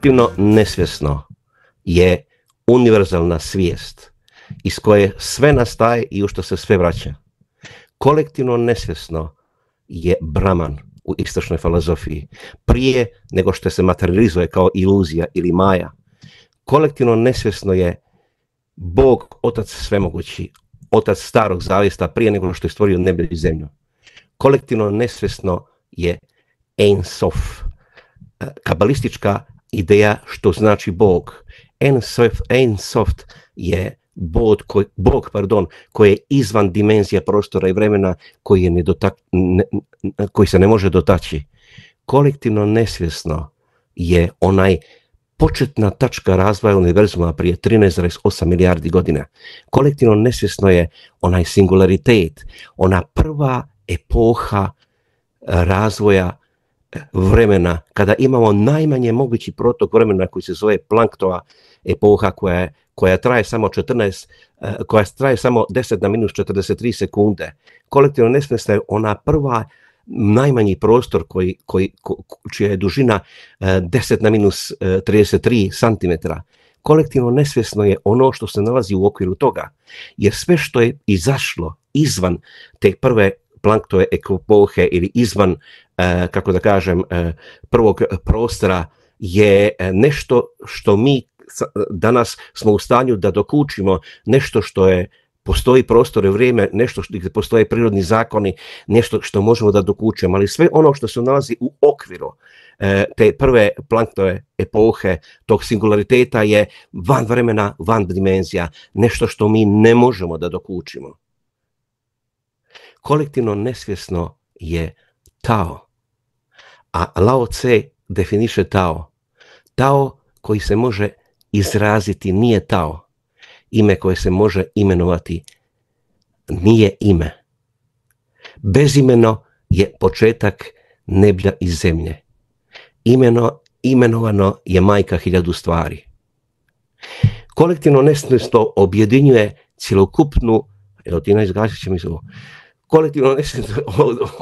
Kolektivno nesvjesno je univerzalna svijest iz koje sve nastaje i u što se sve vraća. Kolektivno nesvjesno je Brahman u istočnoj filozofiji, prije nego što se materializuje kao iluzija ili maja. Kolektivno nesvjesno je Bog, Otac svemogući, Otac starog zavjesta, prije nego što je stvorio nebo i zemlju. Kolektivno nesvjesno je Ein Sof, kabalistička ideja što znači Bog. Ein Sof je Bog, koji je izvan dimenzija prostora i vremena, koji se ne može dotaći. Kolektivno nesvjesno je onaj početna tačka razvoja univerzuma prije 13,8 milijardi godina. Kolektivno nesvjesno je onaj singularitet, ona prva epoha razvoja vremena, kada imamo najmanje mogući protok vremena koji se zove Planktova epoha, koja traje samo 10 na minus 43 sekunde. Kolektivno nesvjesno je ona prva najmanji prostor čija je dužina 10 na minus 33 cm. Kolektivno nesvjesno je ono što se nalazi u okviru toga, jer sve što je izašlo izvan te prve Planktove epohe ili izvan, prvog prostora je nešto što mi danas smo u stanju da dokučimo, nešto što je postoji prostor i vrijeme, nešto gdje postoje prirodni zakoni, nešto što možemo da dokučimo, ali sve ono što se nalazi u okviru te prve Planktove epohe, tog singulariteta je van vremena, van dimenzija, nešto što mi ne možemo da dokučimo. Kolektivno nesvjesno je Tao, a Lao Tse definiše Tao. Tao koji se može izraziti nije Tao. Ime koje se može imenovati nije ime. Bezimeno je početak neblja i zemlje. Imenovano je majka 1000 stvari. Kolektivno nesvjesno objedinjuje cjelokupnu, kolektivno nesvjesno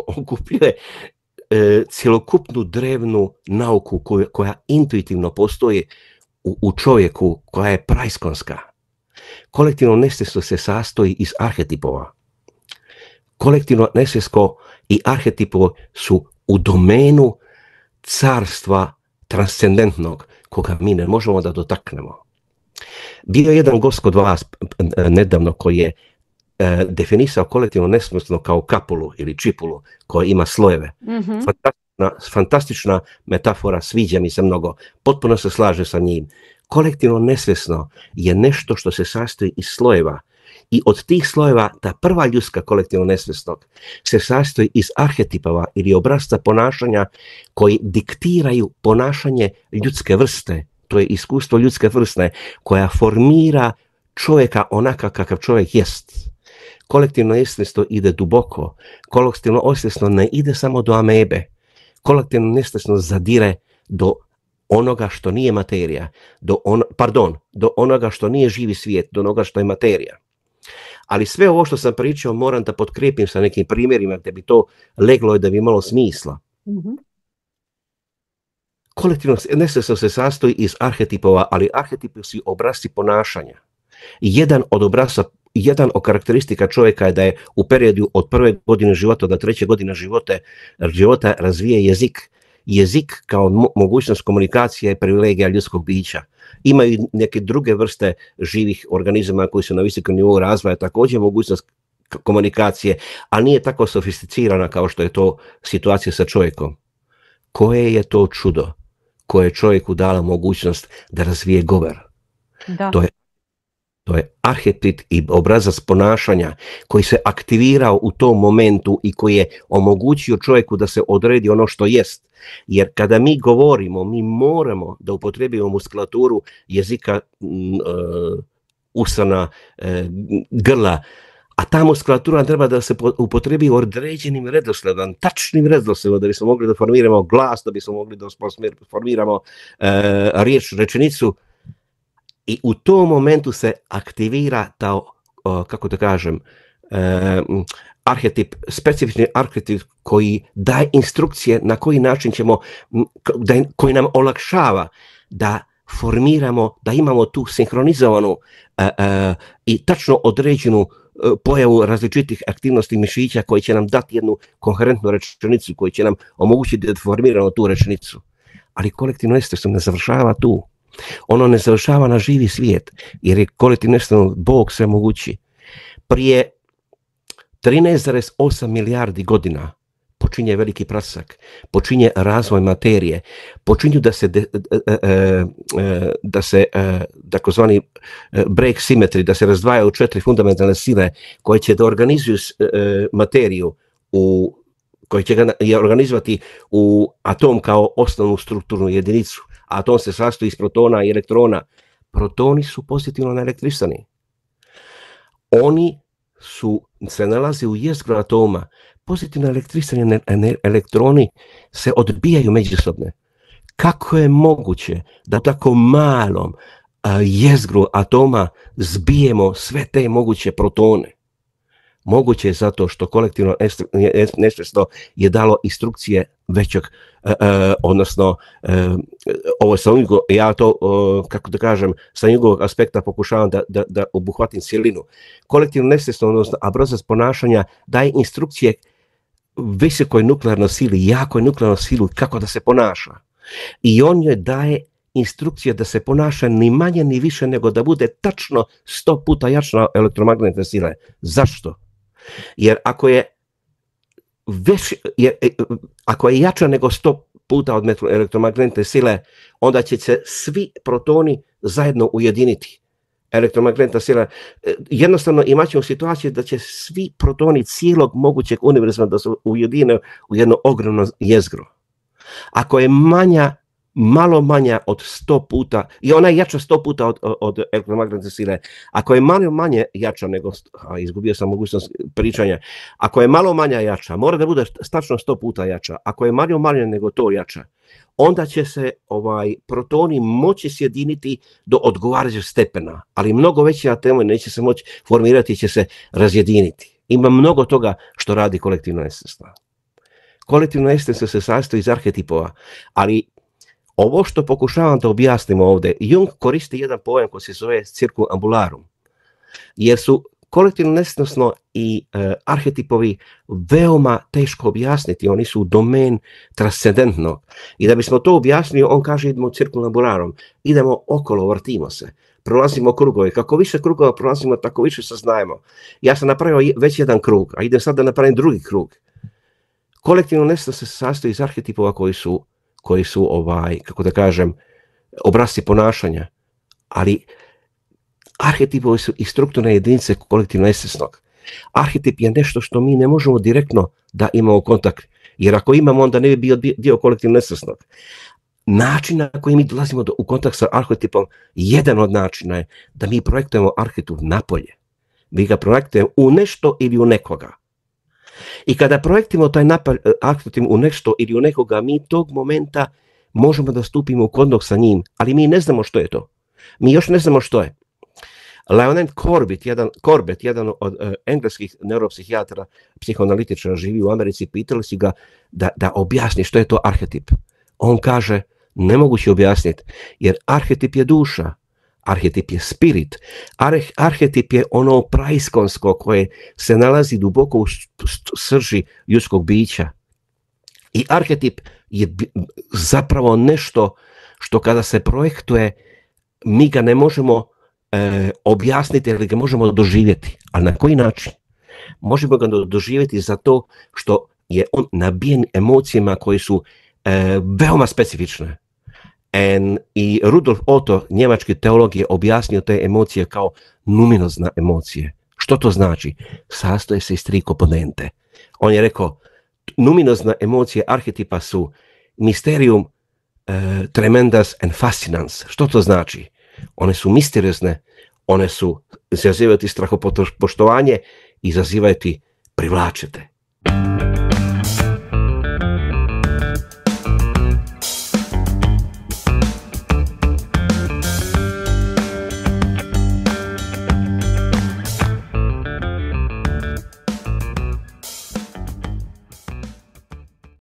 okupuje cjelokupnu drevnu nauku koja intuitivno postoji u čovjeku, koja je praiskonska. Kolektivno nesvjesno se sastoji iz arhetipova. Kolektivno nesvjesno i arhetipovo su u domenu carstva transcendentnog, koga mi ne možemo da dotaknemo. Bio je jedan gost kod vas nedavno koji je definisao kolektivno nesvjesno kao kapulu ili čipulu koja ima slojeve. Mm-hmm. Fantastična metafora, sviđa mi se mnogo, potpuno se slaže sa njim. Kolektivno nesvjesno je nešto što se sastoji iz slojeva i od tih slojeva ta prva ljudska kolektivno nesvjesnog se sastoji iz arhetipova ili obrasca ponašanja koji diktiraju ponašanje ljudske vrste. To je iskustvo ljudske vrste koja formira čovjeka onaka kakav čovjek jest. Kolektivno nesvjesno ide duboko, kolektivno nesvjesno ne ide samo do amebe, kolektivno nesvjesno zadire do onoga što nije materija, do onoga što nije živi svijet, do onoga što je materija. Ali sve ovo što sam pričao moram da potkrijepim sa nekim primjerima gdje bi to leglo i da bi imalo smisla. Mm-hmm. Kolektivno nesvjesno se sastoji iz arhetipova, ali arhetipi su obrasci ponašanja. Jedan od karakteristika čovjeka je da je u periodu od prve godine života do 3. godine života razvije jezik. Jezik kao mogućnost komunikacije je privilegija ljudskog bića. Imaju neke druge vrste živih organizama koji su na visokom nivou razvoja također mogućnost komunikacije, a nije tako sofisticirana kao što je to situacija sa čovjekom. Koje je to čudo koje je čovjeku dalo mogućnost da razvije govor? Da. To je arhetip i obrazac ponašanja koji se aktivirao u tom momentu i koji je omogućio čovjeku da se odredi ono što jest. Jer kada mi govorimo, mi moramo da upotrijebimo muskulaturu jezika, usana, grla, a ta muskulatura treba da se upotrebi određenim redosledom, tačnim redosledom, da bismo mogli da formiramo glas, da bismo mogli da formiramo riječ, rečenicu. I u tom momentu se aktivira ta, arhetip, specifični arhetip koji daje instrukcije na koji način ćemo, koji nam olakšava da formiramo, da imamo tu sinhronizovanu i tačno određenu pojavu različitih aktivnosti mišića koji će nam dati jednu koherentnu rečenicu, koji će nam omogućiti da formiramo tu rečenicu. Ali kolektivno estestvo ne završava tu. Ono ne završava na živi svijet, jer je kolektivno estestvo Bog sve mogući. Prije 13,8 milijardi godina počinje veliki prasak, počinje razvoj materije, počinju da se takozvani break symmetry, da se razdvajaju 4 fundamentalne sile koje će da organizuju materiju, koje će ga organizovati u atom kao osnovnu strukturnu jedinicu. Atom se sastoji iz protona i elektrona. Protoni su pozitivno naelektrisani. Oni se nalaze u jezgru atoma. Pozitivno elektrisani elektroni se odbijaju međusobno. Kako je moguće da tako malom jezgru atoma zbijemo sve te moguće protone? Moguće je zato što kolektivno estestvo je dalo instrukcije većeg, odnosno ovo ja to, kako da kažem, sa njegovog aspekta pokušavam da obuhvatim cjelinu. Kolektivno estestvo, odnosno obrazac ponašanja, daje instrukcije visokoj nuklearnoj sili, jakoj nuklearnoj sili kako da se ponaša. I on joj daje instrukcije da se ponaša ni manje ni više nego da bude tačno 100 puta jača elektromagnetne sile. Zašto? Jer ako je jača nego 100 puta od elektromagnetne sile, onda će se svi protoni zajedno ujediniti. Elektromagnetna sila, jednostavno imat ćemo situaciju da će svi protoni cijelog mogućeg univerzuma da se ujedine u jedno ogromno jezgro. Ako je malo manja od 100 puta, i ona je jača 100 puta od elektromagnetne sile, ako je malo manje jača nego, izgubio sam mogućnost pričanja, ako je malo manja jača, mora da bude tačno 100 puta jača, ako je malo manje nego to jača, onda će se protoni moći sjediniti do odgovarajućeg stepena, ali mnogo veći atomi neće se moći formirati, će se razjediniti. Ima mnogo toga što radi kolektivno estestvo. Kolektivno estestvo se sastoji iz arhetipova, ali ovo što pokušavam da objasnim ovdje, Jung koristi jedan pojam koji se zove cirkumambularum, jer su kolektivno estestvo i arhetipovi veoma teško objasniti, oni su domen transcendentnog. I da bismo to objasnili, on kaže idemo cirkumambularum, idemo okolo, vrtimo se, prolazimo krugove. Kako više krugova prolazimo, tako više saznajemo. Ja sam napravio već jedan krug, a idem sad da napravim drugi krug. Kolektivno estestvo se sastoji iz arhetipova koji su kako da kažem, obrasci ponašanja, ali arhetipovi su i strukturne jedinice kolektivno estesnog. Arhetip je nešto što mi ne možemo direktno da imamo kontakt, jer ako imamo, onda ne bi bio dio kolektivno estesnog. Način na koji mi dolazimo u kontakt sa arhetipom, jedan od načina je da mi projektujemo arhetip napolje. Mi ga projektujemo u nešto ili u nekoga. I kada projektimo taj arhetip u nešto ili u nekoga, mi tog momenta možemo da stupimo u kontakt sa njim, ali mi ne znamo što je to. Mi još ne znamo što je. Leonard Corbett, jedan od engleskih neuropsihijatara, psihoanalitičara, živi u Americi, pitali su ga da objasni što je to arhetip. On kaže, nemoguće objasniti, jer arhetip je duša, arhetip je spirit, arhetip je ono praiskonsko koje se nalazi duboko u srži ljudskog bića. I arhetip je zapravo nešto što kada se projektuje, mi ga ne možemo objasniti, ali ga možemo doživjeti. Ali na koji način? Možemo ga doživjeti zato što je on nabijen emocijama koje su veoma specifične. I Rudolf Otto, njemački teolog, je objasnio te emocije kao numinozne emocije. Što to znači? Sastoje se iz 3 komponente. On je rekao, numinozne emocije arhetipa su mysterium, tremendous and fascinans. Što to znači? One su misteriozne, one su izazivaju ti strahopoštovanje, izazivaju ti privlačite.